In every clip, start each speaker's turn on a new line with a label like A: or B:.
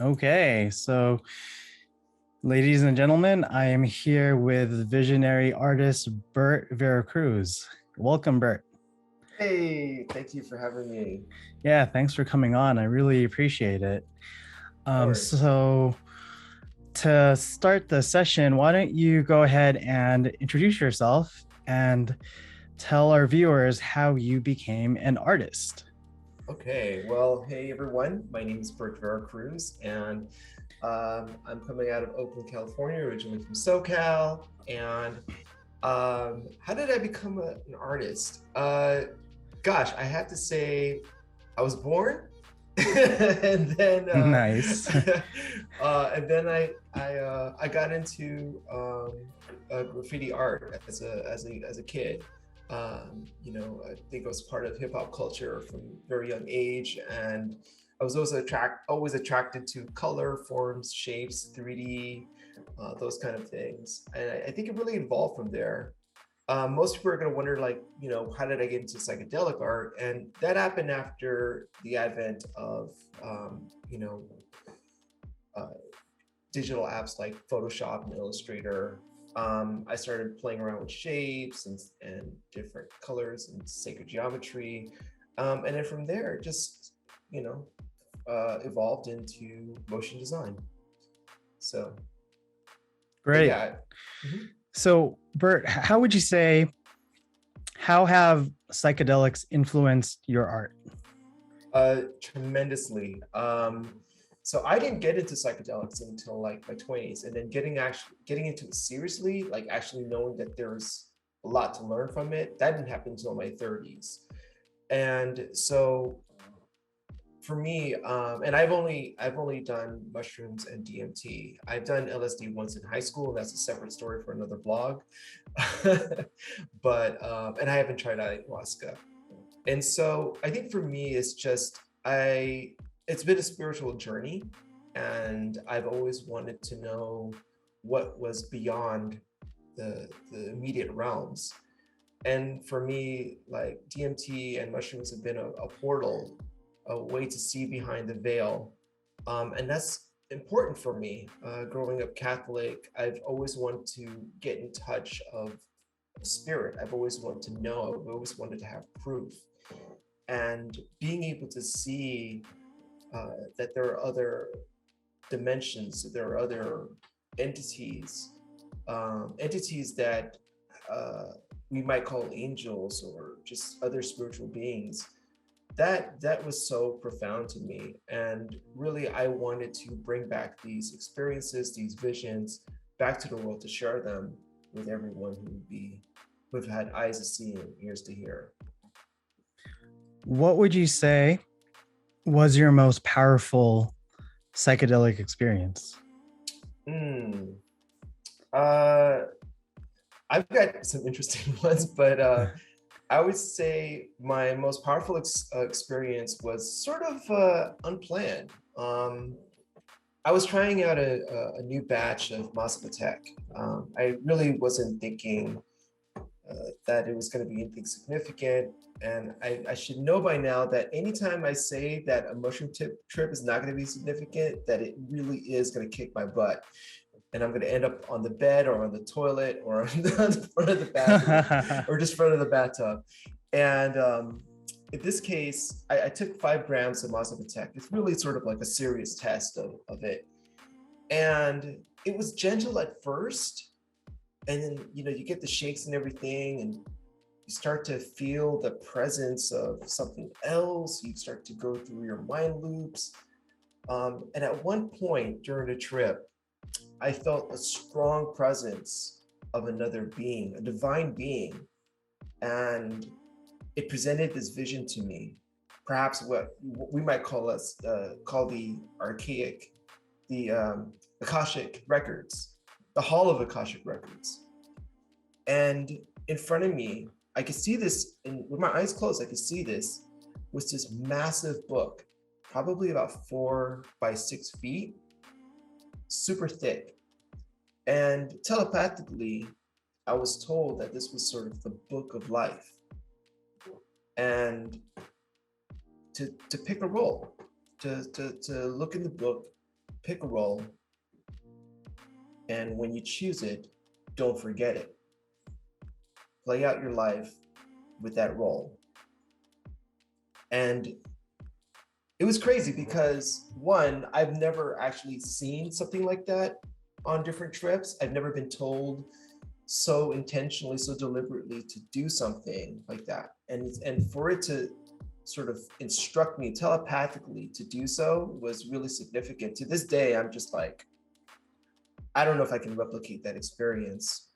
A: Okay, so ladies and gentlemen, I am here with visionary artist Burt Vera Cruz. Welcome, Burt.
B: Hey, thank you for having me.
A: Yeah, thanks for coming on. I really appreciate it.
B: Of course.
A: So to start the session, why don't you go ahead and introduce yourself and tell our viewers how you became an artist?
B: Okay, well, hey everyone. My name is Burt Vera Cruz, and I'm coming out of Oakland, California, originally from SoCal. And how did I become an artist? Gosh, I have to say, I was born, and then
A: Nice.
B: I got into graffiti art as a kid. I think I was part of hip hop culture from a very young age, and I was also always attracted to color, forms, shapes, 3D, those kind of things. And I think it really evolved from there. Most people are going to wonder, like, how did I get into psychedelic art? And that happened after the advent of, you know, uh, digital apps like Photoshop and Illustrator. I started playing around with shapes and different colors and sacred geometry. And then from there, it just, you know, evolved into motion design. So, but
A: Great.
B: yeah. Mhm.
A: So, Burt, how would you say how have psychedelics influenced your art?
B: Tremendously. So I didn't get into psychedelics until like my 20s, and then getting into it seriously, like actually knowing that there's a lot to learn from it, that didn't happen until my 30s. And so for me, and I've only done mushrooms and DMT. I've done LSD once in high school, and that's a separate story for another blog. But and I haven't tried ayahuasca. And so I think for me, it's been a spiritual journey, and I've always wanted to know what was beyond the immediate realms. And for me, like DMT and mushrooms have been a portal, a way to see behind the veil. And that's important for me. Growing up Catholic, I've always wanted to get in touch of spirit. I've always wanted to know, I've always wanted to have proof. And being able to see that there are other dimensions, there are other entities, entities that uh, we might call angels or just other spiritual beings. That was so profound to me, and really I wanted to bring back these experiences, these visions, back to the world to share them with everyone who've had eyes to see and ears to hear.
A: What would you say was your most powerful psychedelic experience?
B: Mm. Uh, I've got some interesting ones, but I would say my most powerful experience was sort of unplanned. I was trying out a new batch of Masapatek. I really wasn't thinking that it was going to be anything significant. And I should know by now that anytime I say that a mushroom trip is not going to be significant, that it really is going to kick my butt. And I'm going to end up on the bed or on the toilet or on the front of the bathroom or just front of the bathtub. And in this case, I took 5 grams of Masapatek. It's really sort of like a serious test of it. And it was gentle at first, and then you get the shakes and everything, and you start to feel the presence of something else. You start to go through your mind loops, and at one point during the trip, I felt a strong presence of another being, a divine being, and it presented this vision to me. Perhaps what we might call the archaic, the Akashic Records, the Hall of Akashic Records. And in front of me, I could see this, and with my eyes closed, I could see this, was this massive book, probably about 4 by 6 feet, super thick. And telepathically, I was told that this was sort of the book of life, and to pick a role, to look in the book pick a role, and when you choose it, don't forget it. Play out your life with that role. And it was crazy because one, I've never actually seen something like that on different trips. I've never been told so intentionally, so deliberately to do something like that. And for it to sort of instruct me telepathically to do so was really significant. To this day, I'm just like, I don't know if I can replicate that experience.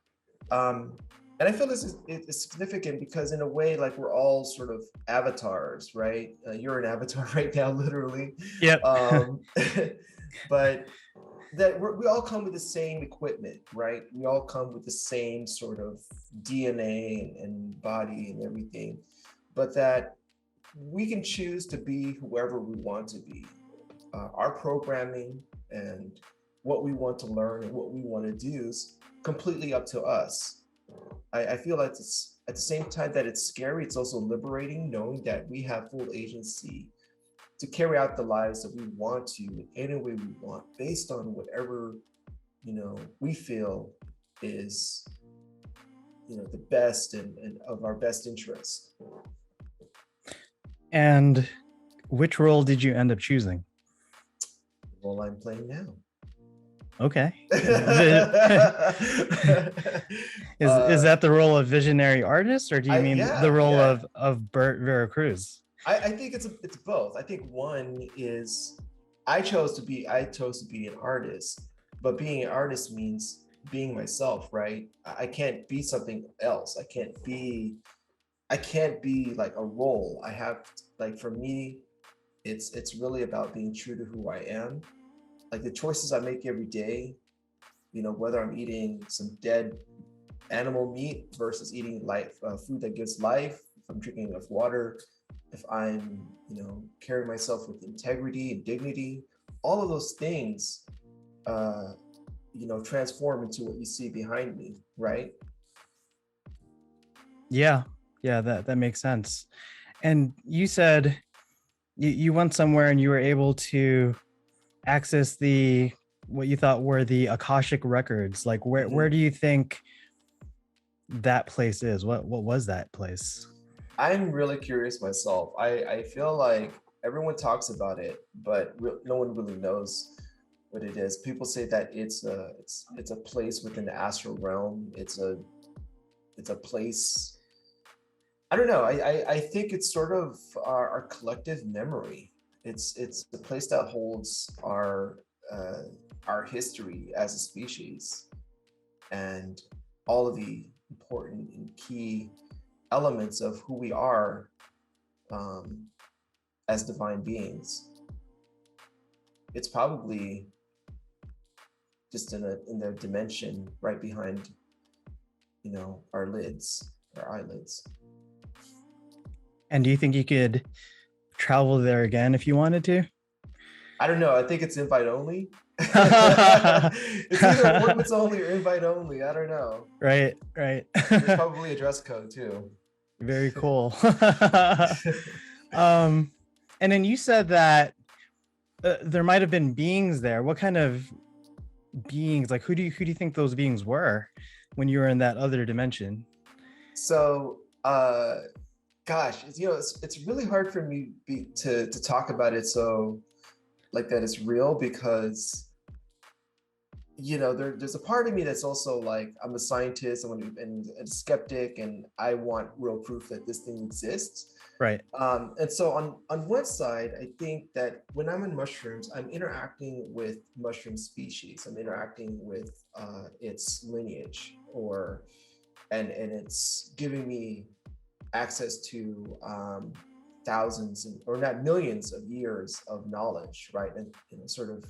B: And I feel this is significant because in a way, like we're all sort of avatars, right? You're an avatar right now, literally.
A: Yep.
B: But that we all come with the same equipment, right? We all come with the same sort of DNA and body and everything, but that we can choose to be whoever we want to be. Our programming and what we want to learn and what we want to do is completely up to us. I feel like it's at the same time that it's scary, it's also liberating knowing that we have full agency to carry out the lives that we want to in any way we want, based on whatever, we feel is, the best and of our best interest.
A: And which role did you end up choosing?
B: The role I'm playing now.
A: Okay. Is that the role of visionary artist, or do you mean the role of Burt Vera Cruz?
B: I think it's both. I think one is I chose to be an artist, but being an artist means being myself, right? I can't be something else. I can't be like a role. I have, like, for me, it's really about being true to who I am. Like the choices I make every day, whether I'm eating some dead animal meat versus eating food that gives life, if I'm drinking enough water, if I'm, carrying myself with integrity and dignity, all of those things, transform into what you see behind me, right?
A: Yeah, that makes sense. And you said you went somewhere and you were able to access what you thought were the Akashic Records. Like where do you think that place is? What was that place?
B: I'm really curious myself. I feel like everyone talks about it, but no one really knows what it is. People say that it's a place within the astral realm. It's a place. I don't know. I think it's sort of our collective memory. It's the place that holds our history as a species and all of the important and key elements of who we are as divine beings. It's probably just in the dimension right behind, our eyelids.
A: And do you think you could travel there again if you wanted to?
B: I don't know. I think it's invite only. It's either appointments only or invite only. I don't know.
A: Right.
B: There's probably a dress code too.
A: Very cool. And then you said that there might have been beings there. What kind of beings? Like who do you think those beings were when you were in that other dimension?
B: So, gosh, it's really hard for me to talk about it so like that it's real, because there's a part of me that's also like, I'm a scientist and a skeptic, and I want real proof that this thing exists.
A: Right.
B: And so on one side, I think that when I'm in mushrooms, I'm interacting with mushroom species. I'm interacting with its lineage, and it's giving me access to thousands or not millions of years of knowledge, right? And sort of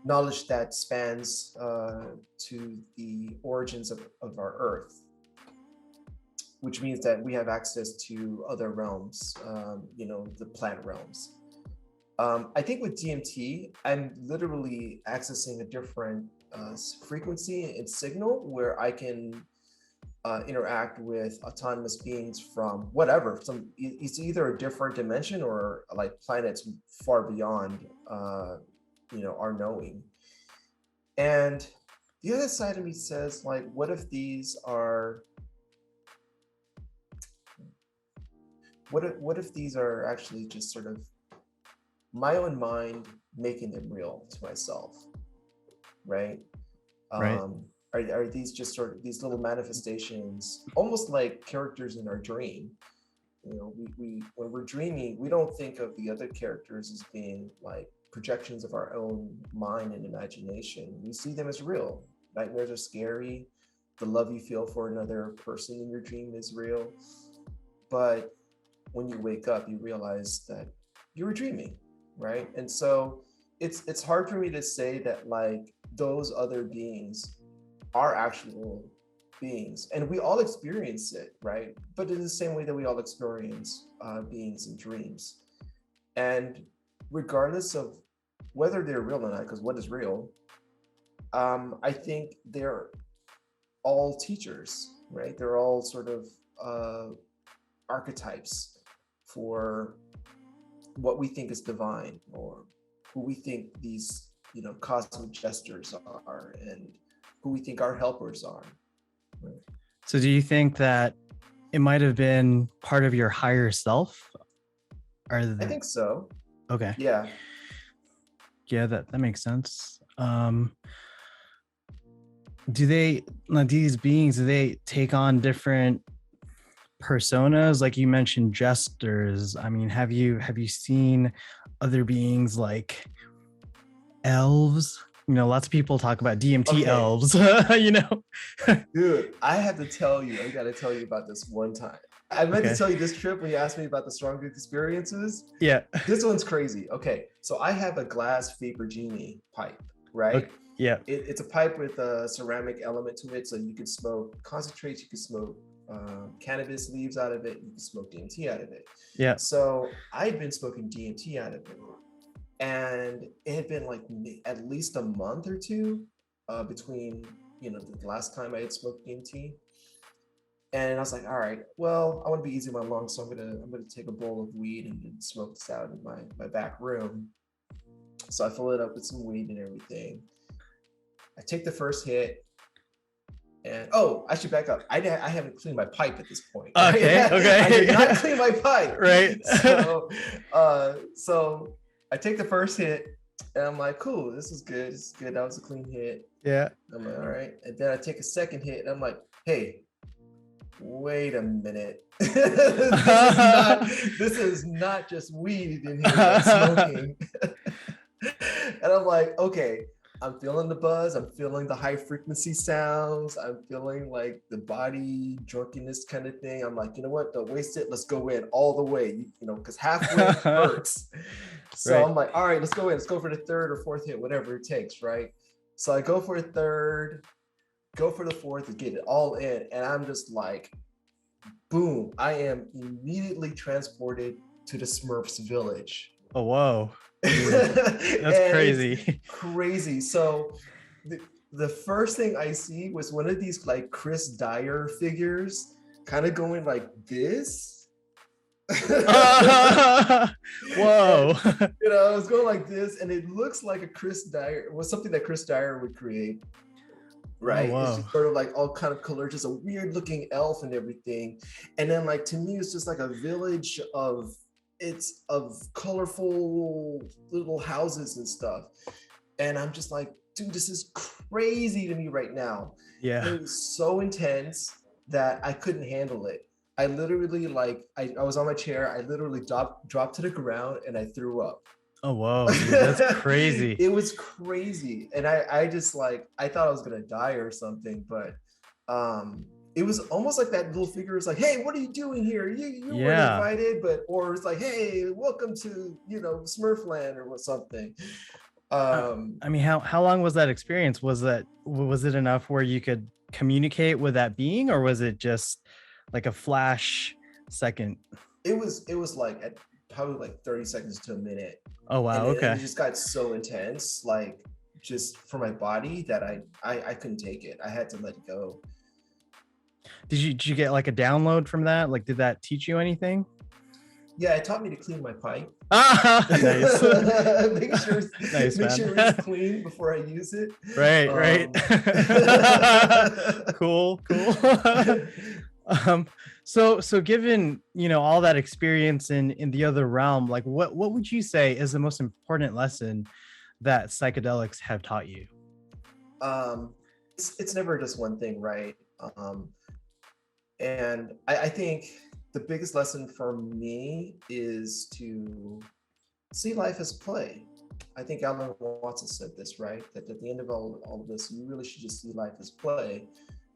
B: knowledge that spans to the origins of our Earth, which means that we have access to other realms, the plant realms. I think with DMT, I'm literally accessing a different frequency and signal where I can interact with autonomous beings from whatever. It's either a different dimension or like planets far beyond our knowing. And the other side of me says, like, what if these are actually just sort of my own mind making them real to myself, right?
A: Right.
B: Are these just sort of these little manifestations, almost like characters in our dream? We when we're dreaming, we don't think of the other characters as being like projections of our own mind and imagination. We see them as real. Nightmares are scary. The love you feel for another person in your dream is real. But when you wake up, you realize that you were dreaming, right? And so it's hard for me to say that like those other beings are actual beings, and we all experience it, right? But in the same way that we all experience beings in dreams. And regardless of whether they're real or not, because what is real, I think they're all teachers, right? They're all sort of archetypes for what we think is divine, or who we think these cosmic gestures are, and who we think our helpers are. Right?
A: So do you think that it might have been part of your higher self?
B: I think so.
A: Okay.
B: Yeah.
A: Yeah, that makes sense. These beings, do they take on different personas? Like you mentioned jesters. I mean, have you seen other beings like elves? Lots of people talk about DMT elves.
B: Dude, I gotta tell you about this one time. I meant to tell you this trip when you asked me about the stronger experiences.
A: Yeah.
B: This one's crazy. Okay, so I have a glass vapor genie pipe, right?
A: Okay. Yeah.
B: It's a pipe with a ceramic element to it, so you can smoke concentrates, you can smoke cannabis leaves out of it, you can smoke DMT out of it.
A: Yeah.
B: So I'd been smoking DMT out of it, and it had been like at least a month or two between the last time I had smoked DMT. And I was like, all right, well, I want to be easy on my lungs, so I'm gonna take a bowl of weed and smoke this out in my back room. So I fill it up with some weed and everything. I take the first hit, and I should back up. I haven't cleaned my pipe at this point.
A: Okay.
B: I did not clean my pipe.
A: Right.
B: So I take the first hit, and I'm like, cool, this is good. This is good. That was a clean hit.
A: Yeah.
B: I'm like, all right. And then I take a second hit, and I'm like, hey, wait a minute. This is not just weed in here that's smoking. And I'm like, okay, I'm feeling the buzz. I'm feeling the high frequency sounds. I'm feeling like the body drunkenness kind of thing. I'm like, you know what? Don't waste it. Let's go in all the way, because halfway hurts. So right. I'm like, all right, let's go in. Let's go for the third or fourth hit, whatever it takes, right? So I go for a third, go for the fourth to get it all in. And I'm just like, boom, I am immediately transported to the Smurfs village.
A: Oh, whoa. That's crazy.
B: Crazy. So the first thing I see was one of these like Chris Dyer figures kind of going like this.
A: Whoa.
B: And, I was going like this, and it looks like a Chris Dyer. It was something that Chris Dyer would create. Right.
A: Oh, wow.
B: It's just sort of like all kind of color, just a weird looking elf and everything. And then like to me, it's just like a village of colorful little houses and stuff. And I'm just like, dude, this is crazy to me right now.
A: Yeah.
B: It was so intense that I couldn't handle it. I literally I was on my chair. I literally dropped to the ground and I threw up.
A: Oh, whoa, dude, that's crazy.
B: It was crazy. And I just I thought I was going to die or something, but it was almost like that little figure was like, hey, what are you doing here? You weren't invited, or it's like, hey, welcome to, Smurfland or something.
A: I mean, how long was that experience? Was it enough where you could communicate with that being, or was it just like a flash second?
B: It was like at probably 30 seconds to a minute.
A: Oh, wow. Okay.
B: It just got so intense, just for my body, that I couldn't take it. I had to let it go.
A: Did you get like a download from that? Like, did that teach you anything?
B: Yeah, it taught me to clean my pipe.
A: Nice.
B: make sure
A: Nice,
B: make
A: man.
B: sure it's clean before I use it.
A: Right, right. Cool, cool. um so given, all that experience in the other realm, like what would you say is the most important lesson that psychedelics have taught you?
B: um, it's never just one thing, right? And I think the biggest lesson for me is to see life as play. I think Alan Watson said this, right? That at the end of all of this, you really should just see life as play.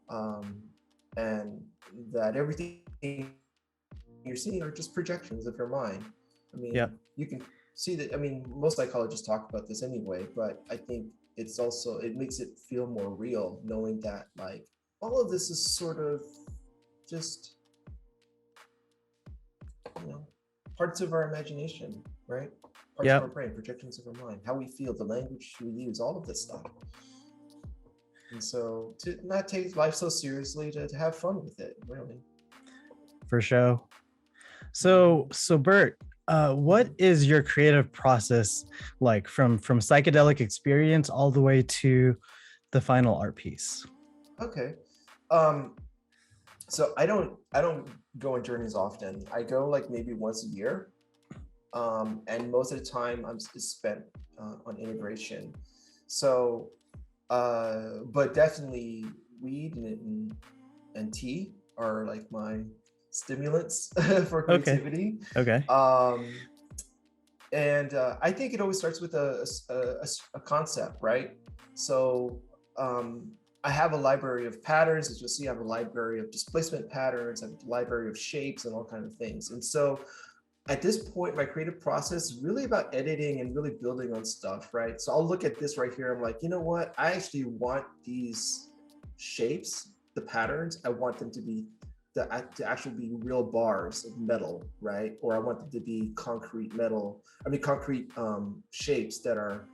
B: Um, and that everything you're seeing are just projections of your mind. I
A: Yeah.
B: mean, you can see that. I mean, most psychologists talk about this anyway, but I think it makes it feel more real knowing that like all of this is sort of just, you know, parts of our imagination, right? Parts of
A: Yep.
B: our brain, projections of our mind, how we feel, the language we use, all of this stuff. And so to not take life so seriously, to have fun with it, really.
A: For sure. So Bert, what
B: Mhm.
A: is your creative process like from psychedelic experience all the way to the final art piece?
B: Okay. Um, so I don't go on journeys often. I go like maybe once a year. And most of the time is spent on integration. So, but definitely weed and tea are like my stimulants for
A: Okay.
B: creativity.
A: Okay.
B: Um, and I think it always starts with a concept, right? So um, I have a library of patterns. As you'll see, I have a library of displacement patterns, I have a library of shapes and all kinds of things. And so at this point, my creative process is really about editing and really building on stuff, right? So I'll look at this right here. I'm like, you know what? I actually want these shapes, the patterns, I want them to actually be real bars of metal, right? Or I want them to be concrete shapes that are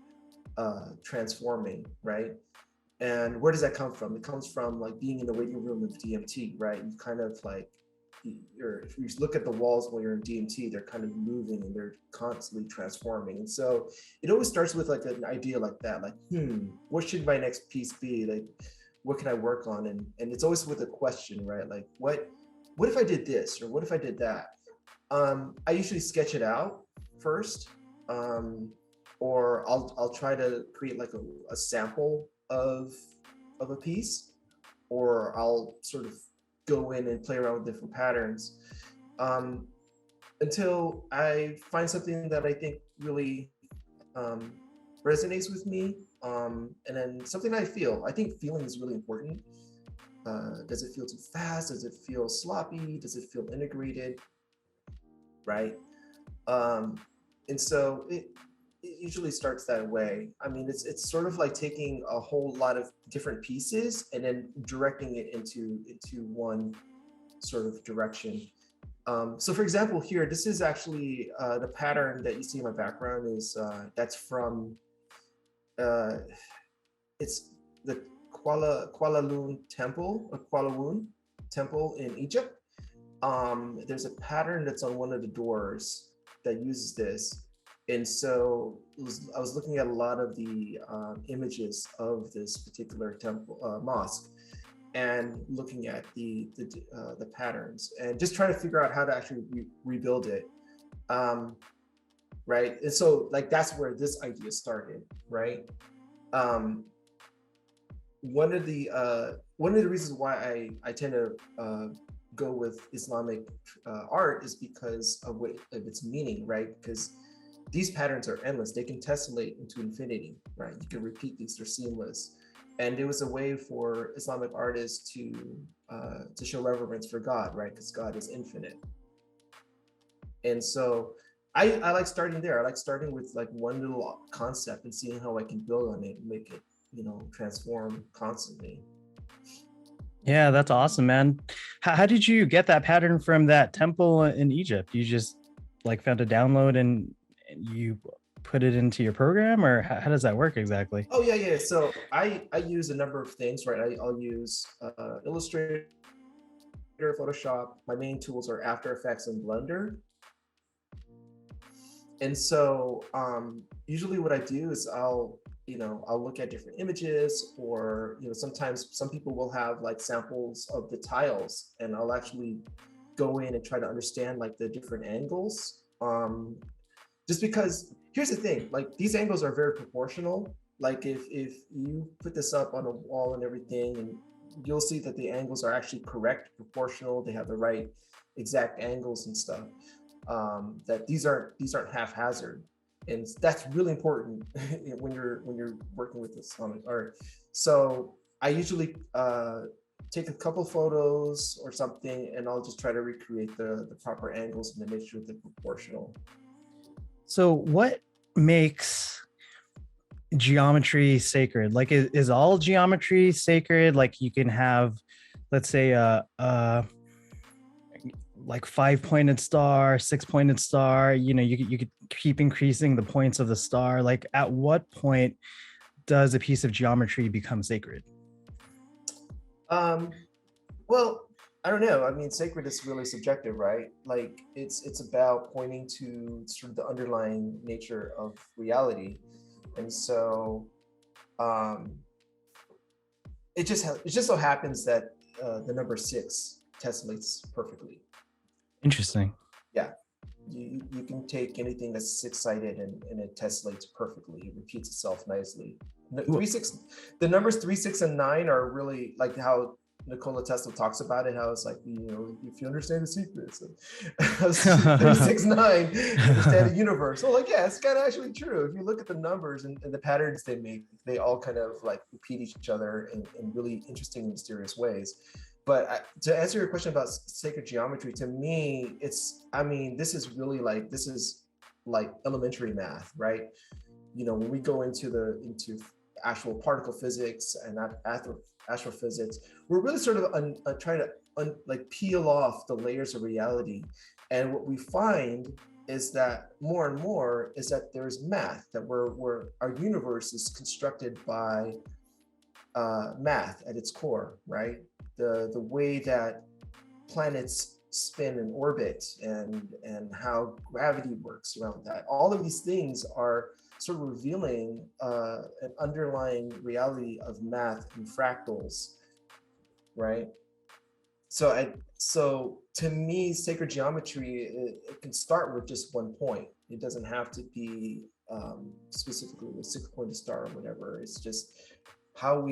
B: transforming, right? And where does that come from? It comes from like being in the waiting room of DMT, right? You kind of like if you look at the walls when you're in DMT, they're kind of moving and they're constantly transforming. And so it always starts with like an idea like that, like, what should my next piece be? Like, what can I work on? And it's always with a question, right? Like, what if I did this, or what if I did that? I usually sketch it out first, or I'll try to create like a sample of a piece, or I'll sort of go in and play around with different patterns um, until I find something that I think really um, resonates with me. And then something I feel. I think feeling is really important. Does it feel too fast? Does it feel sloppy? Does it feel integrated? Right. Um, and so it usually starts that way. I mean, it's sort of like taking a whole lot of different pieces and then directing it into one sort of direction. So for example, here, this is actually the pattern that you see in my background is that's from uh, it's the Kuala Lumpur Temple, or Kuala Lumpur Temple in Egypt. There's a pattern that's on one of the doors that uses this. And so I was looking at a lot of the images of this particular temple mosque, and looking at the patterns and just trying to figure out how to actually rebuild it. Right. And so like that's where this idea started, right? Um, one of the reasons why I tend to go with Islamic art is because of its meaning, right? Because these patterns are endless. They can tessellate into infinity, right? You can repeat these; they're seamless. And it was a way for Islamic artists to show reverence for God, right? Because God is infinite. And so I like starting there. I like starting with like one little concept and seeing how I can build on it and make it, transform constantly.
A: Yeah, that's awesome, man. How did you get that pattern from that temple in Egypt? You just like found a download and you put it into your program, or how does that work exactly?
B: Oh yeah, yeah. So I use a number of things, right? I'll use Illustrator, Photoshop. My main tools are After Effects and Blender. And so usually what I do is I'll look at different images, or sometimes some people will have like samples of the tiles, and I'll actually go in and try to understand like the different angles. Just because here's the thing, like these angles are very proportional. Like if you put this up on a wall and everything, and you'll see that the angles are actually correct, proportional, they have the right exact angles and stuff. That these aren't haphazard, and that's really important when you're working with this art. So I usually take a couple photos or something, and I'll just try to recreate the proper angles and then make sure they're proportional.
A: So what makes geometry sacred? Like is all geometry sacred? Like you can have, let's say like 5-pointed star, 6-pointed star, you could keep increasing the points of the star. Like at what point does a piece of geometry become sacred?
B: Um, well, I don't know. I mean, sacred is really subjective, right? Like it's about pointing to sort of the underlying nature of reality, and so um, it just so happens that the number six tessellates perfectly.
A: Interesting.
B: Yeah, you can take anything that's six-sided and it tessellates perfectly. It repeats itself nicely.
A: Well,
B: 3 6, the numbers 3 6 and 9 are really like how Nikola Tesla talks about it, how it's like, if you understand the secrets of 3 6 9, understand the universe. So like, yeah, it's kind of actually true. If you look at the numbers and the patterns they make, they all kind of like repeat each other in really interesting, mysterious ways. But to answer your question about sacred geometry, to me, this is really like, this is like elementary math, right? When we go into actual particle physics and astrophysics, we're really sort of trying to like peel off the layers of reality. And what we find is that more and more is that there's math, that our universe is constructed by math at its core, right? The way that planets spin and orbit, and how gravity works around that. All of these things are sort of revealing an underlying reality of math and fractals, right? So to me, sacred geometry, it can start with just one point. It doesn't have to be specifically a 6-pointed star or whatever. It's just how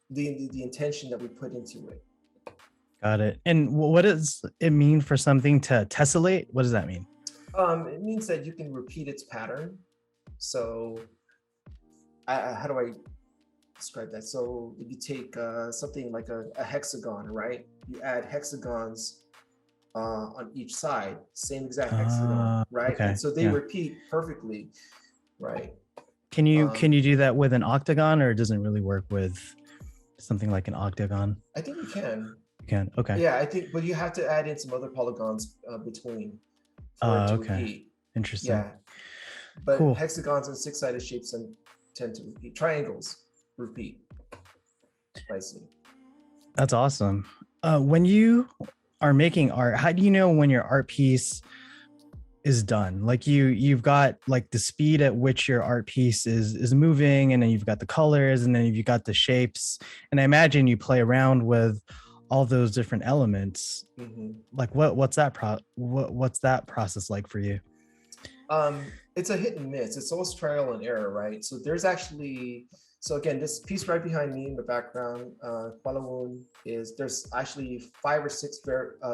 B: the intention that we put into it.
A: got it. And what does it mean for something to tessellate? What does that mean?
B: It means that you can repeat its pattern. So how do I describe that? So if you take something like a hexagon, right? You add hexagons on each side, same exact hexagon, right?
A: Okay.
B: And so they
A: Yeah.
B: repeat perfectly, right?
A: Can you do that with an octagon, or it doesn't really work with something like an octagon?
B: I think you can.
A: You can. Okay.
B: Yeah, I think, but you have to add in some other polygons between for it to
A: Okay.
B: repeat.
A: Interesting.
B: Yeah, but
A: Cool.
B: hexagons and six-sided shapes tend to repeat. Triangles repeat nicely.
A: That's awesome. When you are making art, how do you know when your art piece is done? Like you've got like the speed at which your art piece is moving, and then you've got the colors, and then you've got the shapes. And I imagine you play around with all those different elements.
B: Mm-hmm.
A: Like what's that process like for you?
B: It's a hit and miss. It's always trial and error, right? So again, this piece right behind me in the background, Kualawun, there's actually 5 or 6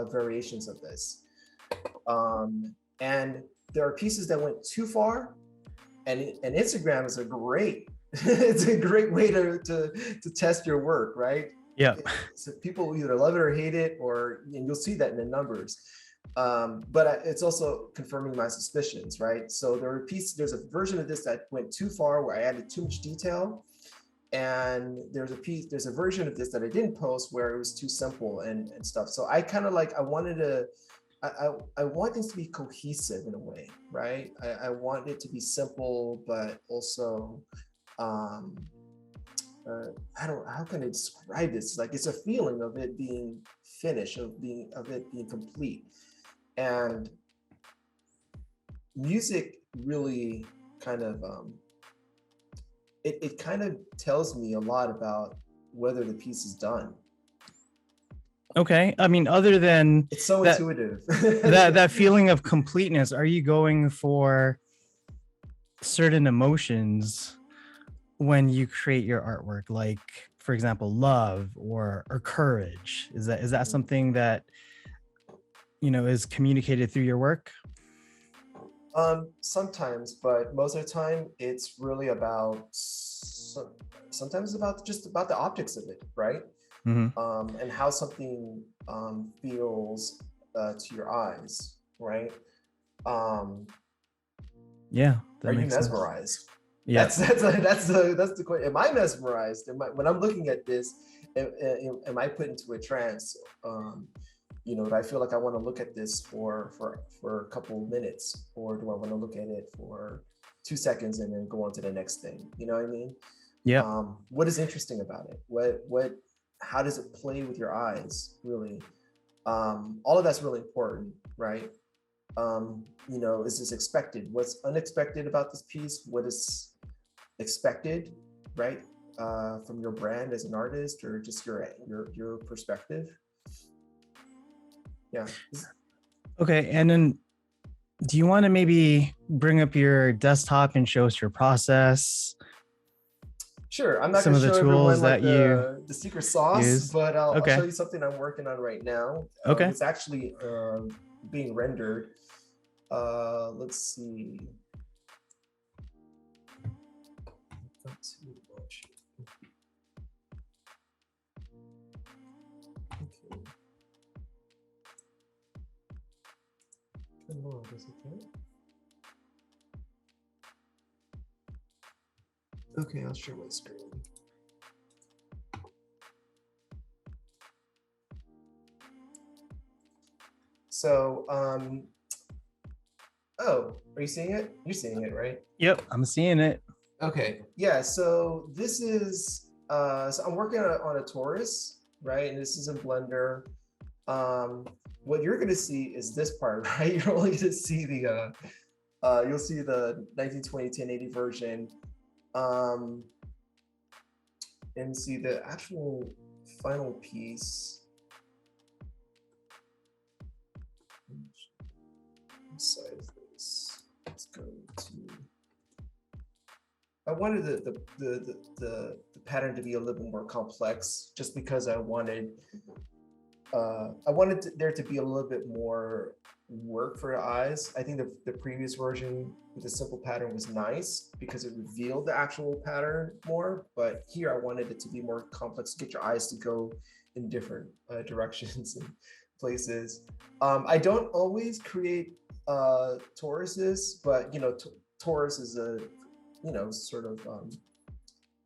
B: variations of this. And there are pieces that went too far, and Instagram is it's a great way to test your work, right?
A: Yeah.
B: So people either love it or hate it, and you'll see that in the numbers. But it's also confirming my suspicions, right? So there's a version of this that went too far, where I added too much detail, and there's a version of this that I didn't post where it was too simple and stuff. So I kind of like, I want things to be cohesive in a way, right? I want it to be simple, but also how can I describe this? Like, it's a feeling of it being finished, of it being complete. And music really kind of it kind of tells me a lot about whether the piece is done.
A: Okay. I mean, other than
B: It's so
A: that,
B: intuitive.
A: that feeling of completeness, are you going for certain emotions when you create your artwork? Like, for example, love or courage? Is that something that, you know, is communicated through your work?
B: Sometimes, but most of the time, it's really about. Sometimes it's about just about the optics of it, right?
A: Mm-hmm.
B: And how something feels to your eyes, right? Um,
A: Yeah, that
B: are you
A: makes sense.
B: mesmerized?
A: Yeah.
B: That's the question. Am I mesmerized? When I'm looking at this, am I put into a trance? You know, do I feel like I want to look at this for a couple of minutes, or do I want to look at it for 2 seconds and then go on to the next thing? You know what I mean?
A: Yeah.
B: What is interesting about it? What how does it play with your eyes? Really, all of that's really important, right? You know, is this expected? What's unexpected about this piece? What is expected, right? From your brand as an artist, or just your perspective. Yeah.
A: Okay. And then do you want to maybe bring up your desktop and show us your process,
B: Sure. I'm not
A: some
B: going
A: of
B: to
A: the
B: show everyone
A: tools
B: like
A: that you
B: the secret sauce,
A: use?
B: but I'll
A: Okay.
B: show you something I'm working on right now.
A: Okay.
B: It's actually being rendered. Let's see. Not too much. Okay. Come on, does it count? Okay, I'll share my screen. So, oh, are you seeing it? You're seeing it, right?
A: Yep, I'm seeing it.
B: Okay, yeah, so this is, so I'm working on a Taurus, right? And this is in Blender. What you're gonna see is this part, right? You're only gonna see you'll see the 1920 1080 version, and see the actual final piece. Size this. Let's go to. I wanted the pattern to be a little bit more complex, just because I wanted there to be a little bit more work for the eyes. I think the previous version with the simple pattern was nice because it revealed the actual pattern more, but here I wanted it to be more complex, to get your eyes to go in different directions and places. I don't always create Tauruses, but you know, Taurus is a, you know, sort of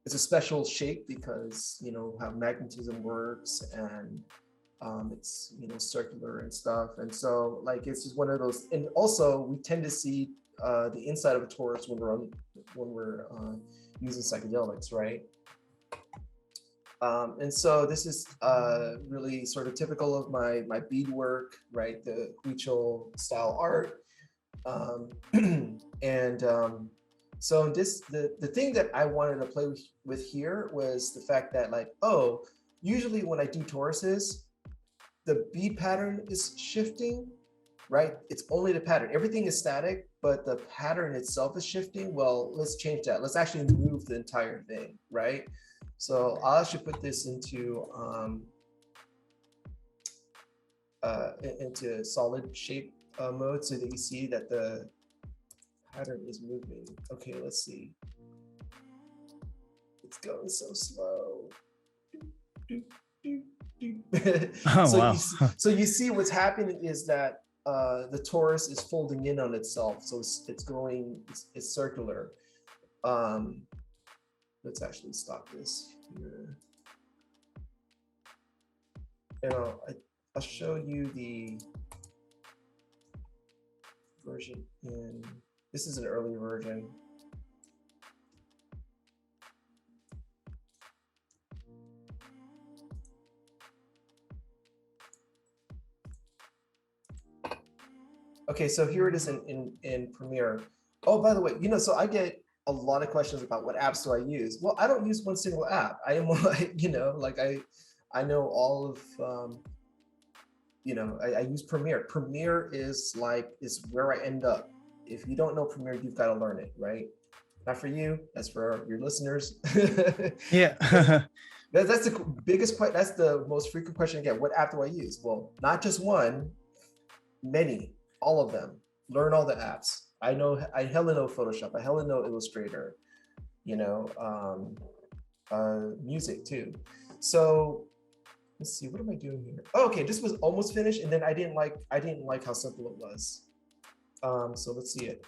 B: it's a special shape because, you know, how magnetism works, and it's, you know, circular and stuff, and so like it's just one of those. And also we tend to see the inside of a Taurus when we're using psychedelics, right? And so this is really sort of typical of my beadwork, right? The Huichol style art. And so the thing that I wanted to play with here was the fact that, like, oh, usually when I do Tauruses, the bead pattern is shifting, right? It's only the pattern. Everything is static, but the pattern itself is shifting. Well, let's change that. Let's actually move the entire thing, right? So I'll actually put this into solid shape mode, so that you see that the pattern is moving. Okay, let's see. It's going so slow.
A: Oh,
B: So
A: wow.
B: you see what's happening is that the torus is folding in on itself, so it's going, it's circular. Let's actually stop this here, and I'll show you the version in. This is an early version. Okay, so here it is in Premiere. Oh, by the way, so I get a lot of questions about what apps do I use. Well, I don't use one single app. I am like, like I know all of I use Premiere. Premiere is where I end up. If you don't know Premiere, you've got to learn it, right? Not for you, that's for your listeners.
A: Yeah.
B: That's the biggest question. That's the most frequent question I get. What app do I use? Well, not just one, many, all of them. Learn all the apps. I hella know Photoshop. I hella know Illustrator, music too. So let's see, what am I doing here? Oh, okay, this was almost finished, and then I didn't like how simple it was. So let's see it.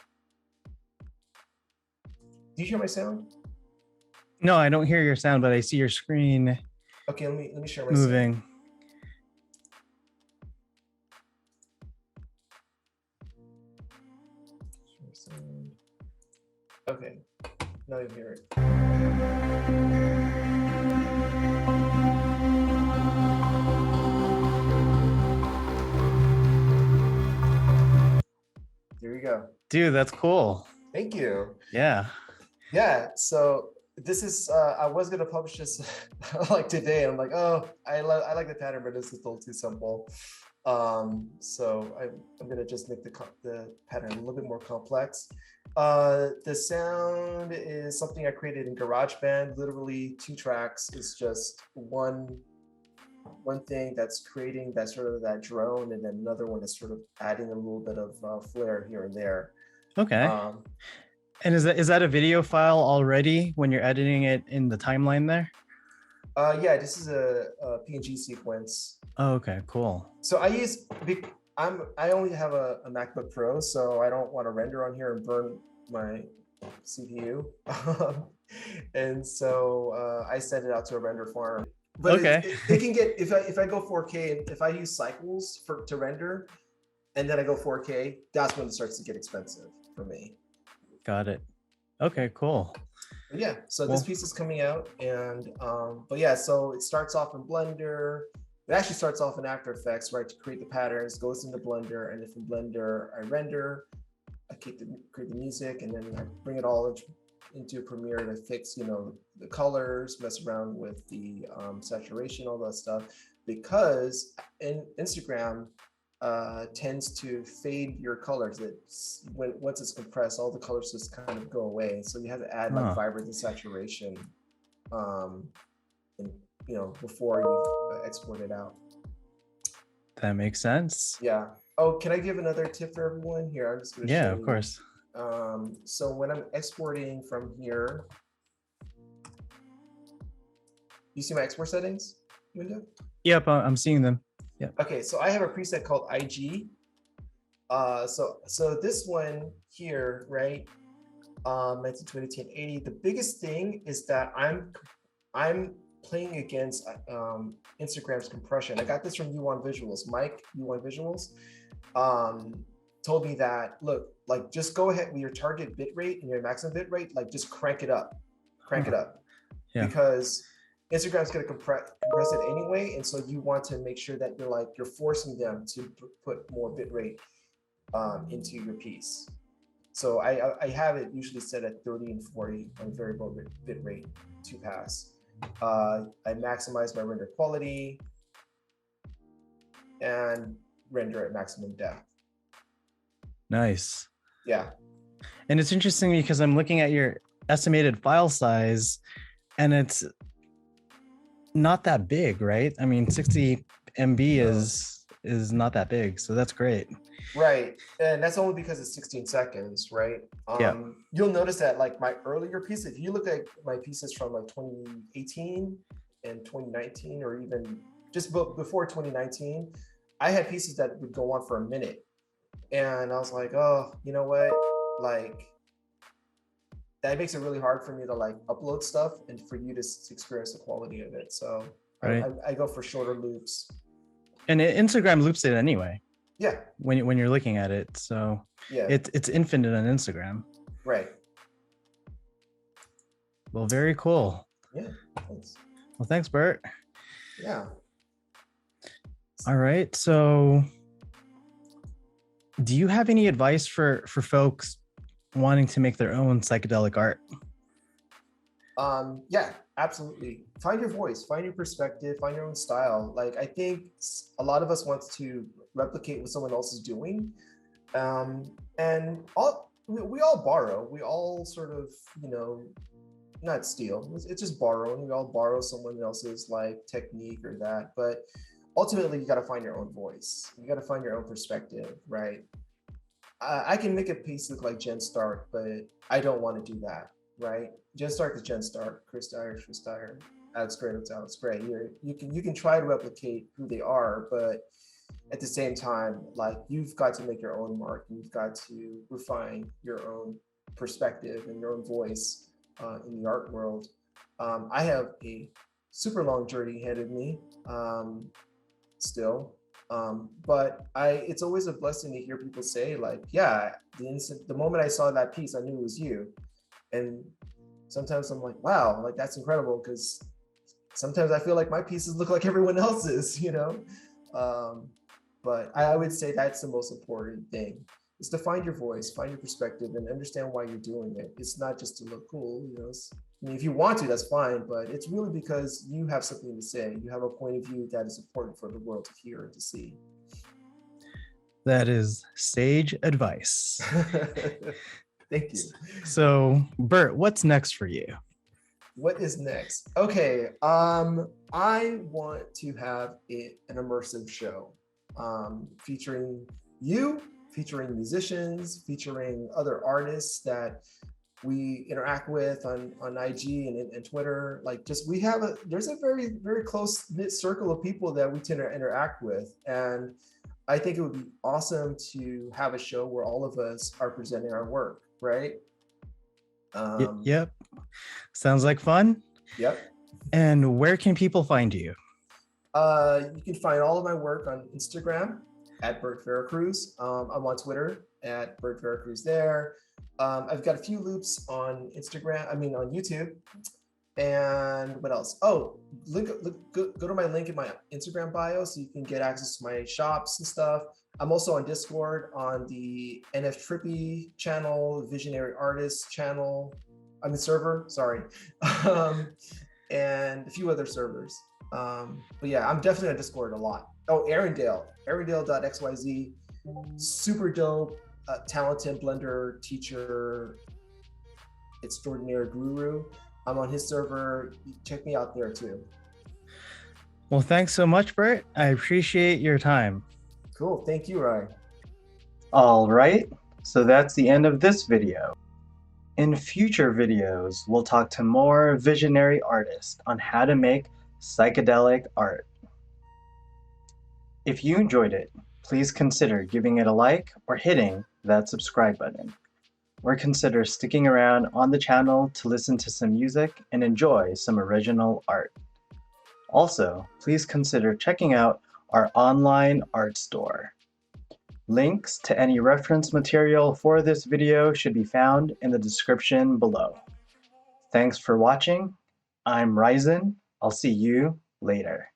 B: Do you hear my sound?
A: No, I don't hear your sound, but I see your screen.
B: Okay, let me share my
A: moving.
B: Sound. Okay, now you hear it. Here we go.
A: Dude, that's cool.
B: Thank you.
A: Yeah.
B: Yeah, so this is I was gonna publish this like today. I'm like, oh, I like the pattern, but this is a little too simple. So I'm gonna just make the pattern a little bit more complex. The sound is something I created in GarageBand. Literally 2 tracks. It's just one thing that's creating that sort of that drone, and then another one is sort of adding a little bit of flair here and there.
A: Okay. And is that a video file already when you're editing it in the timeline there?
B: Yeah, this is a PNG sequence.
A: Oh, okay, cool.
B: So I only have a MacBook Pro, so I don't want to render on here and burn my CPU. And so I send it out to a render farm. But
A: okay.
B: it can get, if I go 4K, if I use cycles to render, and then I go 4K, that's when it starts to get expensive for me.
A: Got it. Okay, cool.
B: But yeah, so this piece is coming out, and but yeah, so it starts off in Blender. It actually starts off in After Effects, right, to create the patterns, goes into Blender, and then from Blender I render, I create the music, and then I bring it all into Premiere to fix, the colors, mess around with the saturation, all that stuff, because in Instagram tends to fade your colors. Once it's compressed, all the colors just kind of go away. So you have to add like vibrance and saturation, before you export it out.
A: That makes sense.
B: Yeah. Oh, can I give another tip for everyone here? I'm just gonna show
A: of course.
B: So when I'm exporting from here, you see my export settings window?
A: Yep, I'm seeing them. Yeah.
B: Okay, so I have a preset called IG. So this one here, right? 1920 1080. The biggest thing is that I'm playing against Instagram's compression. I got this from U1 Visuals. Mike, U1 Visuals, told me that, look, like just go ahead with your target bit rate and your maximum bit rate, like just crank it up. Yeah. Because Instagram's going to compress it anyway, and so you want to make sure that you're forcing them to put more bit rate into your piece. So I have it usually set at 30 and 40 on variable bit rate to pass. I maximize my render quality and render at maximum depth.
A: Nice.
B: Yeah.
A: And it's interesting because I'm looking at your estimated file size, and it's not that big, right? I mean, 60 MB is not that big, so that's great.
B: Right, and that's only because it's 16 seconds, right? You'll notice that like my earlier pieces, if you look at my pieces from like 2018 and 2019, or even just before 2019, I had pieces that would go on for a minute. And I was like, oh, you know what? Like, that makes it really hard for me to like upload stuff and for you to experience the quality of it. So right. I go for shorter loops.
A: And Instagram loops it anyway.
B: Yeah.
A: When you're looking at it, so yeah, it's infinite on Instagram.
B: Right.
A: Well, very cool.
B: Yeah. Thanks.
A: Well, thanks, Burt.
B: Yeah.
A: All right, so Do you have any advice for folks wanting to make their own psychedelic art?
B: Yeah, absolutely. Find your voice, find your perspective, find your own style. Like I think a lot of us want to replicate what someone else is doing. And we all borrow. We all sort of, not steal. It's just borrowing. We all borrow someone else's like technique or that. But ultimately, you got to find your own voice. You got to find your own perspective, right? I can make a piece look like Jen Stark, but I don't want to do that, right? Jen Stark is Jen Stark. Chris Dyer is Chris Dyer. Alex Gray is Alex Gray. You can try to replicate who they are, but at the same time, like you've got to make your own mark. You've got to refine your own perspective and your own voice in the art world. I have a super long journey ahead of me still. But it's always a blessing to hear people say like, yeah, the moment I saw that piece, I knew it was you. And sometimes I'm like, wow, like that's incredible, because sometimes I feel like my pieces look like everyone else's, but I would say that's the most important thing, is to find your voice, find your perspective, and understand why you're doing it. It's not just to look cool, I mean, if you want to, that's fine, but it's really because you have something to say. You have a point of view that is important for the world to hear and to see.
A: That is sage advice.
B: Thank you.
A: So, Burt, what's next for you?
B: What is next? Okay, I want to have an immersive show featuring you, featuring musicians, featuring other artists that we interact with on IG and Twitter. Like there's a very, very close knit circle of people that we tend to interact with. And I think it would be awesome to have a show where all of us are presenting our work, right?
A: Yep. Sounds like fun.
B: Yep.
A: And where can people find you?
B: You can find all of my work on Instagram at Burt Vera Cruz. I'm on Twitter at Burt Vera Cruz there. I've got a few loops on on YouTube. And what else? Oh, go to my link in my Instagram bio so you can get access to my shops and stuff. I'm also on Discord on the NF Trippy channel, Visionary Artists channel. Server, sorry. And a few other servers. But yeah, I'm definitely on Discord a lot. Oh, Arendale.xyz, super dope, talented blender, teacher, extraordinary guru. I'm on his server. Check me out there too.
A: Well, thanks so much, Burt. I appreciate your time.
B: Cool. Thank you, Ryan.
A: All right. So that's the end of this video. In future videos, we'll talk to more visionary artists on how to make psychedelic art. If you enjoyed it, please consider giving it a like or hitting that subscribe button. Or consider sticking around on the channel to listen to some music and enjoy some original art. Also, please consider checking out our online art store. Links to any reference material for this video should be found in the description below. Thanks for watching. I'm Ryzen. I'll see you later.